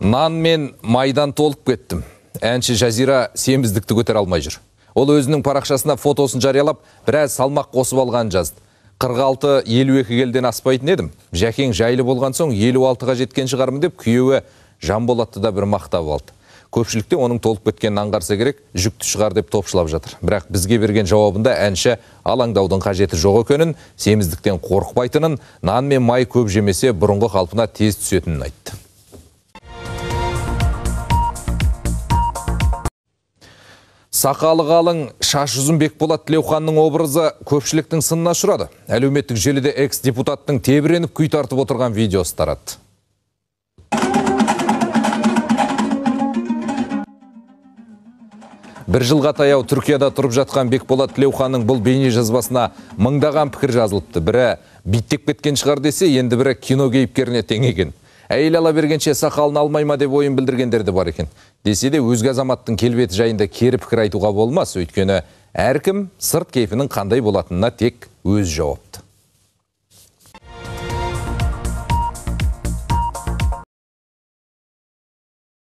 Нан мен майдан толып кеттім. Әнші Жазира семіздікті көтер алмай жүр. Ол өзінің парақшасына фотосын жариялап, біраз салмақ қосып алған жазды. 46-52 келден аспайтын едім. Жәкең жайлы болған соң 56-ға жеткен шығармын деп күйеуі Жанболатты да бір мақтап алды. Көпшілікте оның толып кеткенін аңғарса керек, жүкті шығар деп топшылап жатыр. Бірақ бізге берген жауабында әнші алаңдаудың қажеті жоқ екенін, семіздіктен қорықпайтынын, нан мен май көп жемесе бұрынғы қалпына тез түсетінін айтты. Сақалы қалың шаш ұзын Бекболат Тілеуханның образы көпшіліктің сынына ұшырады. Әлеуметтік желіде экс-депутаттың тебіреніп күй тартып отырған видеосы тарады. Бір жылға таяу Түркияда тұрып жатқан Бекболат Тілеуханның бұл бейне жазбасына мыңдаған пікір жазылыпты. Бірі биттеп кеткен шығар десе, енді бірі кино кейіпкеріне теңеген. Әйел ала бергенше сақалын алмайма деп ойын білдіргендер де бар екен. Десе де өзге азаматтың келбеті жайында кері пікір айтуға болмас, өйткені әркім сырт кейпінің қандай болатынына тек өз жауап.